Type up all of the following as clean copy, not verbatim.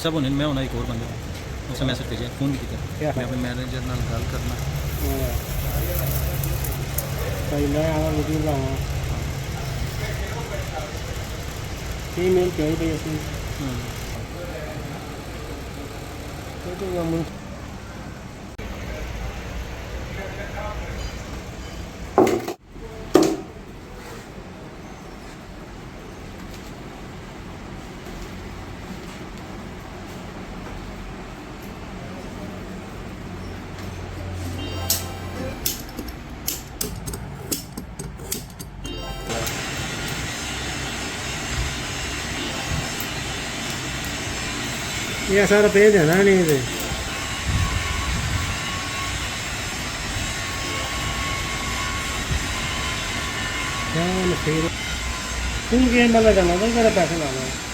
सब होने मैं होना एक और बंदा उसे मैसेज भेजा फ़ोन भी किया मैं अपने मैनेजर नाल गल करना भाई मैं आना वीडियो बनाऊँ ईमेल चाहिए ਅਸੀਂ ये सारा पेज है ना नहीं थे तुम गेम वाला करना था मेरा पैसे लाना है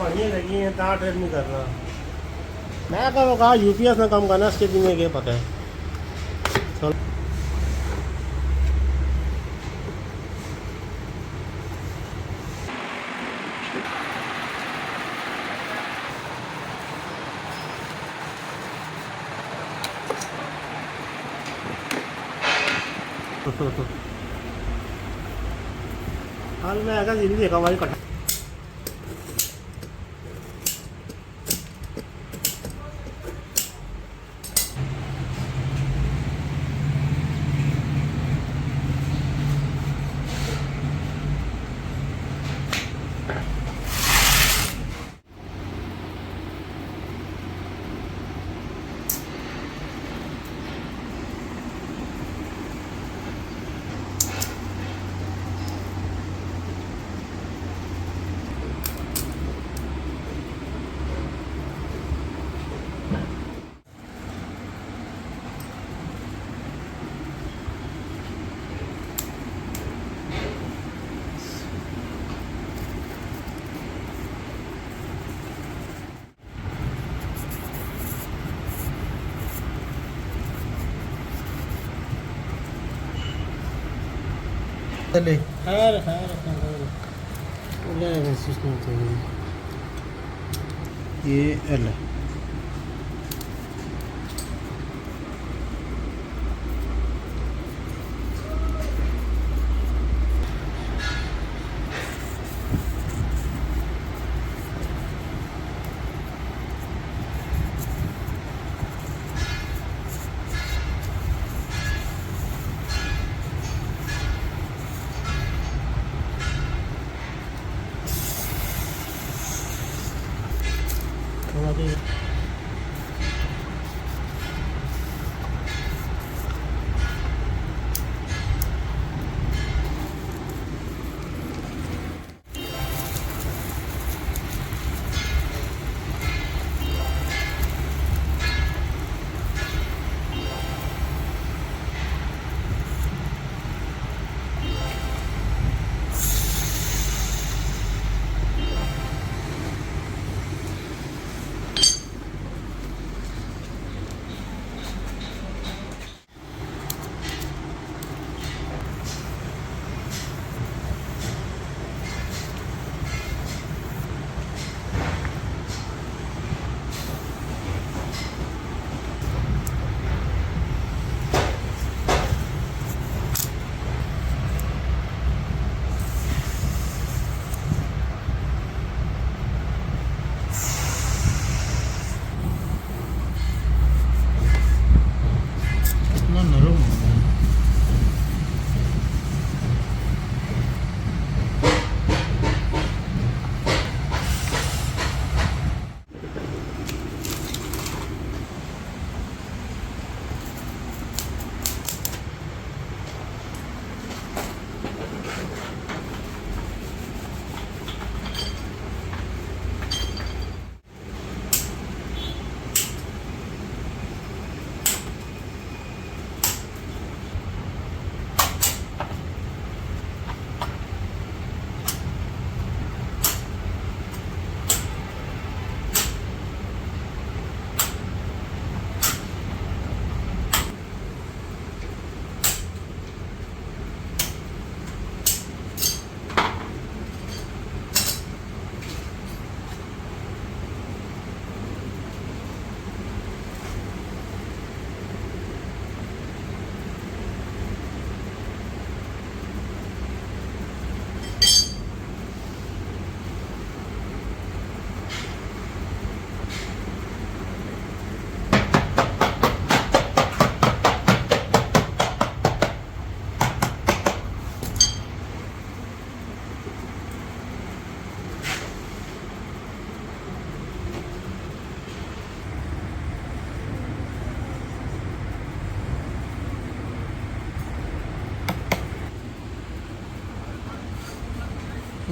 बढ़िया लगी है तार ट्रेड नहीं करना मैं कहा यूपीएस में काम करना स्टेपिंग में क्या पता है हाल में आगा जिंदगी देखा हमारी कटा चले हार ये एल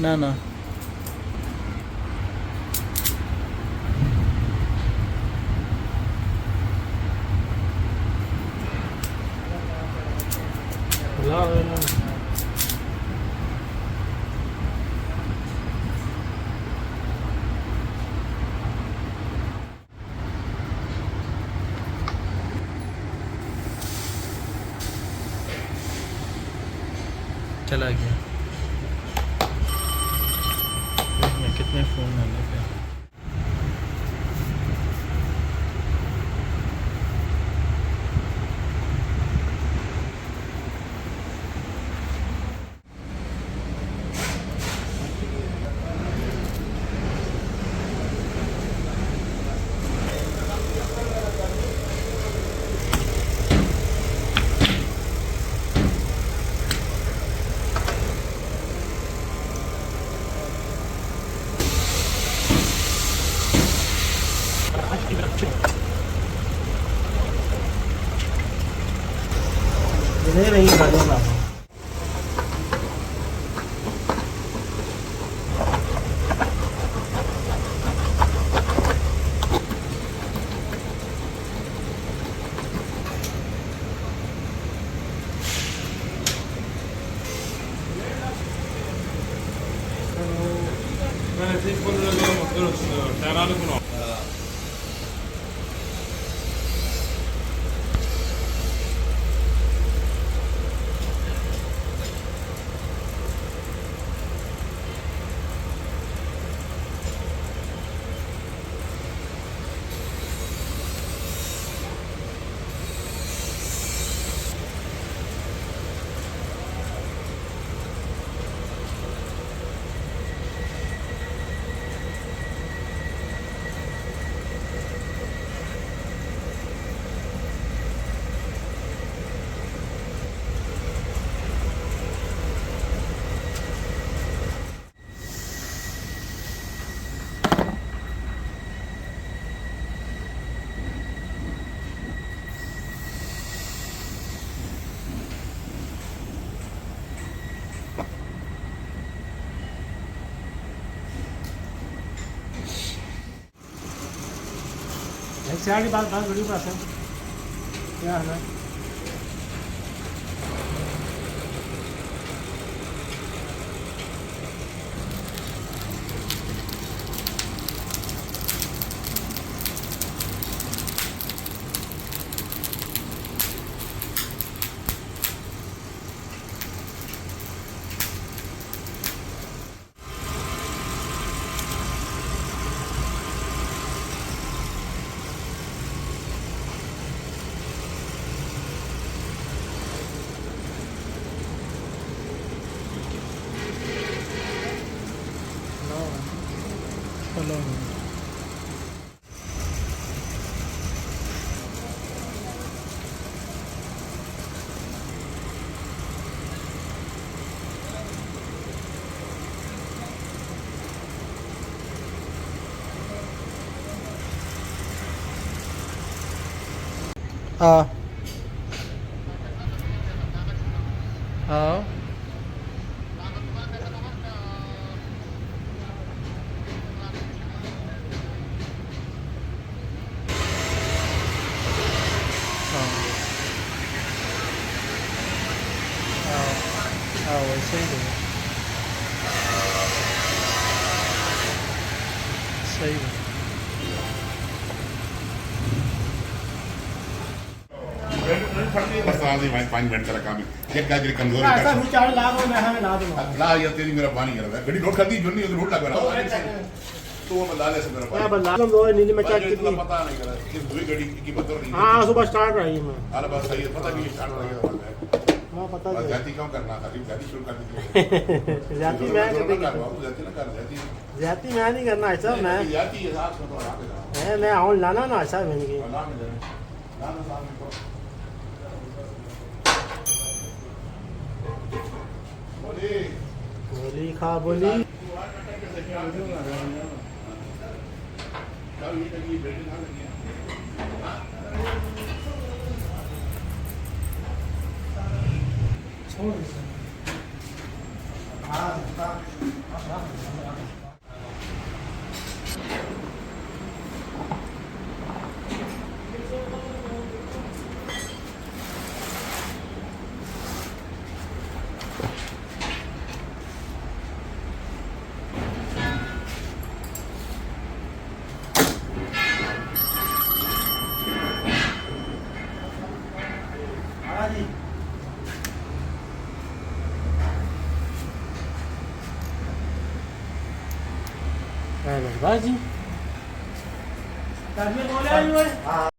ना ना चला गया। कितने फ़ोन आने पे। इधर नहीं खाने का। एक बात बड़ी बात है क्या है ना। हाँ हाँ वैसे ही है। सही है। बस आज ही 5 मिनट का काम है। एक गाड़ी कमजोर है। ऐसा भी चार लाख में मैं ला दूंगा। ला या तेरी मेरा पानी कर रहा है। गाड़ी नोट कर दी जो नहीं नोट लगा रहा। तो वो बंदा ले से मेरा क्या पानी। बंदा तुम दो नीली में चेक मुझे की। पता नहीं करा कि दूसरी गाड़ी की कीमत और नहीं। हां सुबह स्टार्ट रही मैं। अरे बस सही है पता नहीं स्टार्ट हो गया। हां पता बस है। जाती कम करना था गाड़ी शुरू कर दी। जाती मैं तो कभी कर बाबू जाती ना कर जाती। जाती मैं नहीं करना ऐसा मैं जाती है साथ में तो आगे जा। मैं आऊं लाना ना ऐसा बन के। अल्लाह में जाए। ना ना सामने को। बोली बोली खा बोली छोड़ ਬਸ ਜੀ ਕਰ ਮੈਂ ਬੋਲਿਆ ਜੀ ਓਏ